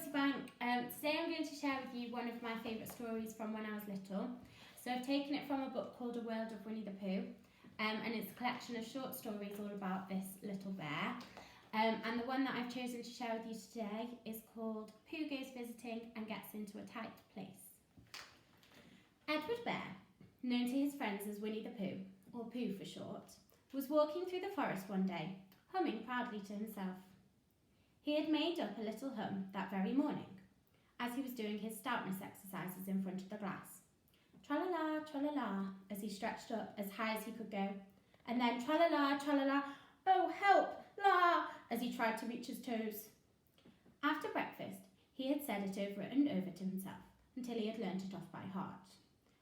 to Bank. Today I'm going to share with you one of my favourite stories from when I was little. So I've taken it from a book called A World of Winnie the Pooh, and it's a collection of short stories all about this little bear. And the one that I've chosen to share with you today is called Pooh Goes Visiting and Gets into a Tight Place. Edward Bear, known to his friends as Winnie the Pooh, or Pooh for short, was walking through the forest one day, humming proudly to himself. He had made up a little hum that very morning, as he was doing his stoutness exercises in front of the glass. Tra-la-la, tra-la-la, as he stretched up as high as he could go, and then tra-la-la, tra-la-la, oh help, la, as he tried to reach his toes. After breakfast, he had said it over and over to himself until he had learnt it off by heart.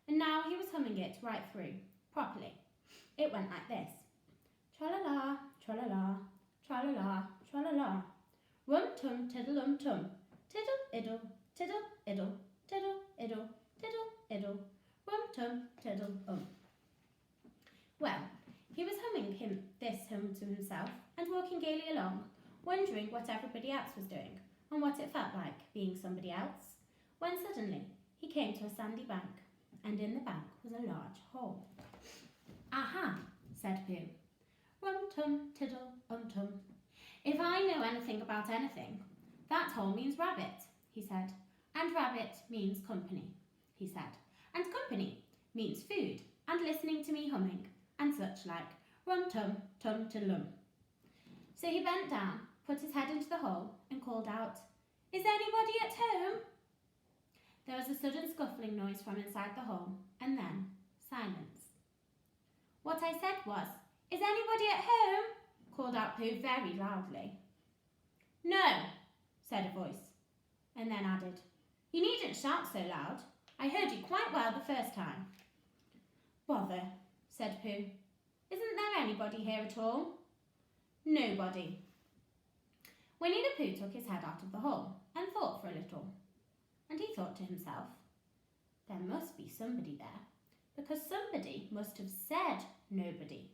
And now he was humming it right through, properly. It went like this. Tra-la-la, tra-la-la, tra-la-la, tra-la-la. Rum-tum, tiddle-um-tum, tiddle-iddle, tiddle-iddle, tiddle-iddle, tiddle-iddle, rum-tum, tiddle-um. Well, he was humming this hymn to himself and walking gaily along, wondering what everybody else was doing and what it felt like being somebody else, when suddenly he came to a sandy bank, and in the bank was a large hole. Aha, said Pooh. Rum-tum, tiddle-um-tum. If I know anything about anything, that hole means rabbit, he said, and rabbit means company, he said, and company means food and listening to me humming and such like, rum-tum, tum-tiddle-um. So he bent down, put his head into the hole and called out, Is anybody at home? There was a sudden scuffling noise from inside the hole, and then silence. What I said was, Is anybody at home? Called out Pooh very loudly. No, said a voice, and then added, You needn't shout so loud. I heard you quite well the first time. Bother, said Pooh. Isn't there anybody here at all? Nobody. Winnie the Pooh took his head out of the hole and thought for a little. And he thought to himself, There must be somebody there, because somebody must have said nobody.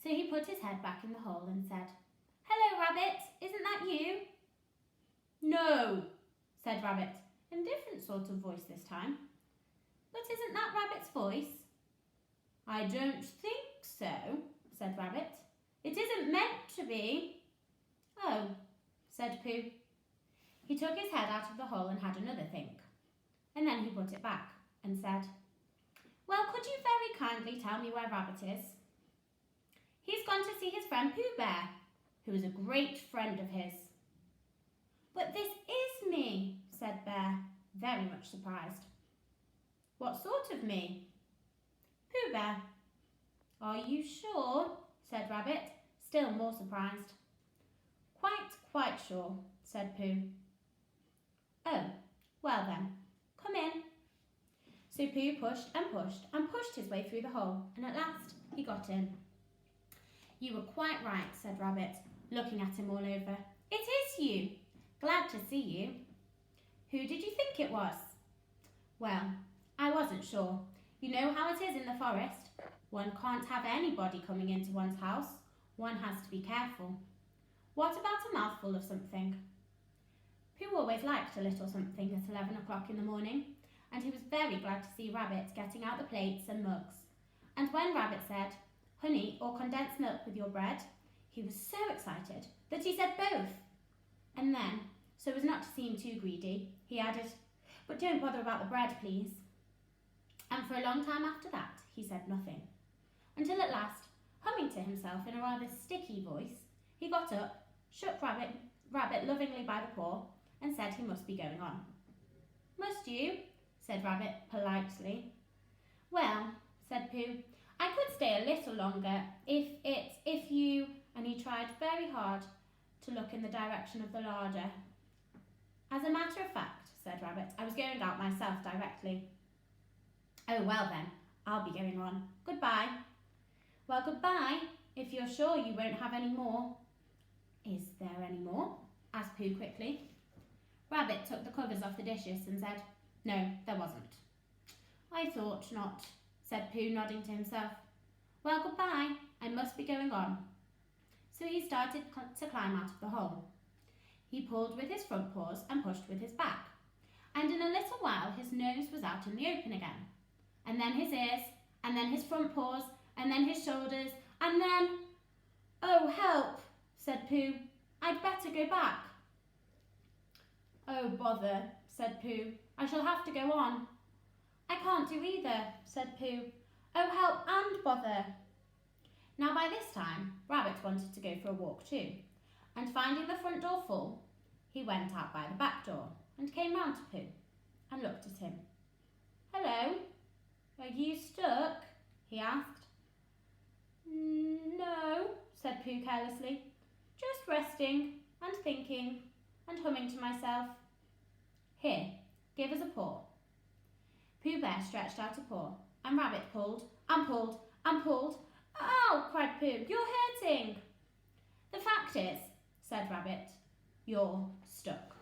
So he put his head back in the hole and said, Hello, Rabbit, isn't that you? No, said Rabbit, in a different sort of voice this time. But isn't that Rabbit's voice? I don't think so, said Rabbit. It isn't meant to be. Oh, said Pooh. He took his head out of the hole and had another think. And then he put it back and said, Well, could you very kindly tell me where Rabbit is? He's gone to see his friend Pooh Bear, who is a great friend of his. But this is me, said Bear, very much surprised. What sort of me? Pooh Bear. Are you sure? Said Rabbit, still more surprised. Quite sure, said Pooh. Oh, well then, come in. So Pooh pushed and pushed and pushed his way through the hole, and at last he got in. You were quite right, said Rabbit, looking at him all over. It is you. Glad to see you. Who did you think it was? Well, I wasn't sure. You know how it is in the forest. One can't have anybody coming into one's house. One has to be careful. What about a mouthful of something? Pooh always liked a little something at 11 o'clock in the morning, and he was very glad to see Rabbit getting out the plates and mugs. And when Rabbit said, Honey or condensed milk with your bread, he was so excited that he said both. And then, so as not to seem too greedy, he added, But don't bother about the bread, please. And for a long time after that, he said nothing, until at last, humming to himself in a rather sticky voice, he got up, shook Rabbit lovingly by the paw, and said he must be going on. Must you? Said Rabbit politely. Well, said Pooh, I could stay a little longer if you, and he tried very hard to look in the direction of the larder. As a matter of fact, said Rabbit, I was going out myself directly. Oh, well then, I'll be going on. Goodbye. Well, goodbye, if you're sure you won't have any more. Is there any more? Asked Pooh quickly. Rabbit took the covers off the dishes and said, No, there wasn't. I thought not, said Pooh, nodding to himself. Well, goodbye, I must be going on. So he started to climb out of the hole. He pulled with his front paws and pushed with his back. And in a little while his nose was out in the open again. And then his ears, and then his front paws, and then his shoulders, and then... "Oh, help," said Pooh. "I'd better go back." "Oh, bother," said Pooh. "I shall have to go on." "I can't do either," said Pooh. "Oh, help and bother." Now by this time, Rabbit wanted to go for a walk too, and finding the front door full, he went out by the back door and came round to Pooh and looked at him. "Hello, are you stuck?" he asked. "No," said Pooh carelessly, "just resting and thinking and humming to myself." "Here, give us a paw." Pooh Bear stretched out a paw, and Rabbit pulled and pulled and pulled. "Ow!" cried Pooh, "you're hurting." "The fact is," said Rabbit, "you're stuck."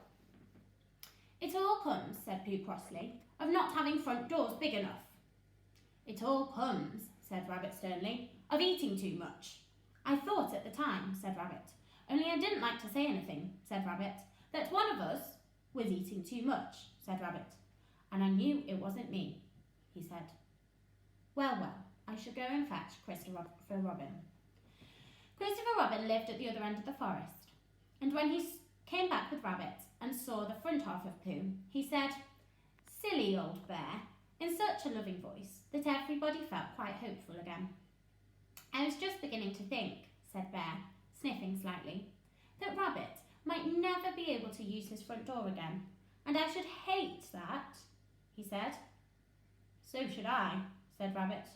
"It all comes," said Pooh crossly, "of not having front doors big enough." "It all comes," said Rabbit sternly, "of eating too much." "I thought at the time," said Rabbit, "only I didn't like to say anything," said Rabbit, "that one of us was eating too much," said Rabbit. "And I knew it wasn't me," he said. Well, I shall go and fetch Christopher Robin." Christopher Robin lived at the other end of the forest, and when he came back with Rabbit and saw the front half of Pooh, he said, "Silly old bear," in such a loving voice that everybody felt quite hopeful again. "I was just beginning to think," said Bear, sniffing slightly, "that Rabbit might never be able to use his front door again, and I should hate that," he said. "So should I," said Rabbit.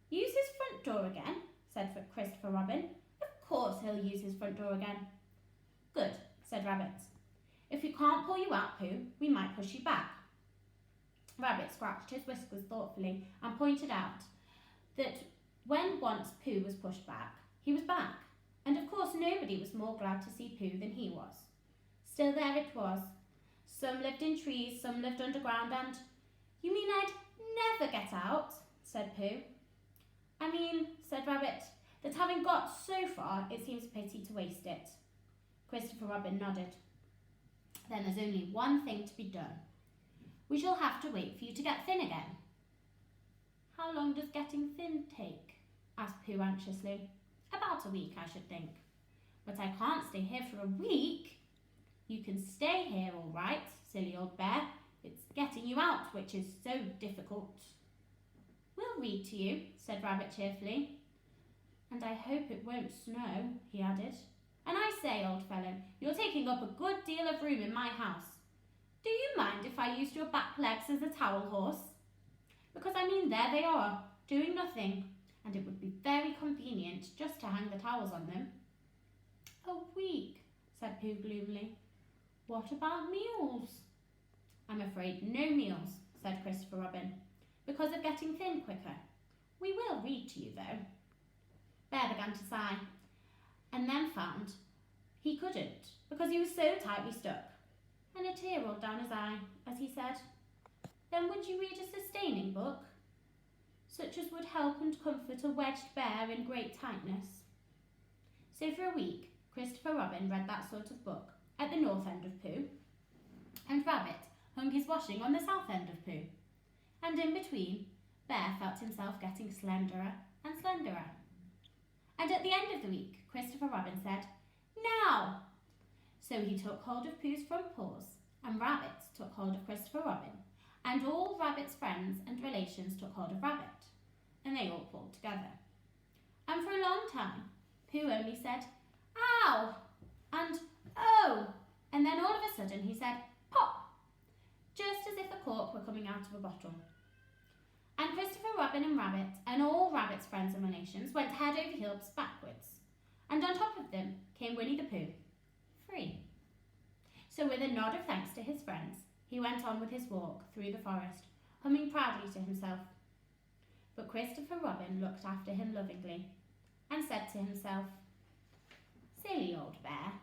"Use his front door again?" said Christopher Robin. "Of course he'll use his front door again." "Good," said Rabbit. "If we can't pull you out, Pooh, we might push you back." Rabbit scratched his whiskers thoughtfully and pointed out that when once Pooh was pushed back, he was back, and of course nobody was more glad to see Pooh than he was. Still there it was. Some lived in trees, some lived underground, and... "You mean I'd never get out?" said Pooh. "I mean," said Rabbit, "that having got so far, it seems a pity to waste it." Christopher Robin nodded. "Then there's only one thing to be done. We shall have to wait for you to get thin again." "How long does getting thin take?" asked Pooh anxiously. "About a week, I should think." "But I can't stay here for a week." "You can stay here all right, silly old bear. It's getting you out which is so difficult." "We'll read to you," said Rabbit cheerfully. "And I hope it won't snow," he added. "And I say, old fellow, you're taking up a good deal of room in my house. Do you mind if I used your back legs as a towel horse? Because I mean, there they are, doing nothing, and it would be very convenient just to hang the towels on them." "A week," said Pooh gloomily. "What about meals?" "I'm afraid no meals," said Christopher Robin, "because of getting thin quicker. We will read to you, though." Bear began to sigh, and then found he couldn't, because he was so tightly stuck, and a tear rolled down his eye as he said, "Then would you read a sustaining book, such as would help and comfort a wedged bear in great tightness?" So for a week, Christopher Robin read that sort of book at the north end of Pooh, and Rabbit hung his washing on the south end of Pooh, and in between, Bear felt himself getting slenderer and slenderer. And at the end of the week, Christopher Robin said, "Now!" So he took hold of Pooh's front paws, and Rabbit took hold of Christopher Robin, and all Rabbit's friends and relations took hold of Rabbit, and they all pulled together. And for a long time, Pooh only said, "Ow!" and "Oh!" and then all of a sudden he said, "Pop!" just as if the cork were coming out of a bottle. And Christopher Robin and Rabbit and all Rabbit's friends and relations went head over heels backwards, and on top of them came Winnie the Pooh, free. So with a nod of thanks to his friends, he went on with his walk through the forest, humming proudly to himself. But Christopher Robin looked after him lovingly and said to himself, "Silly old bear,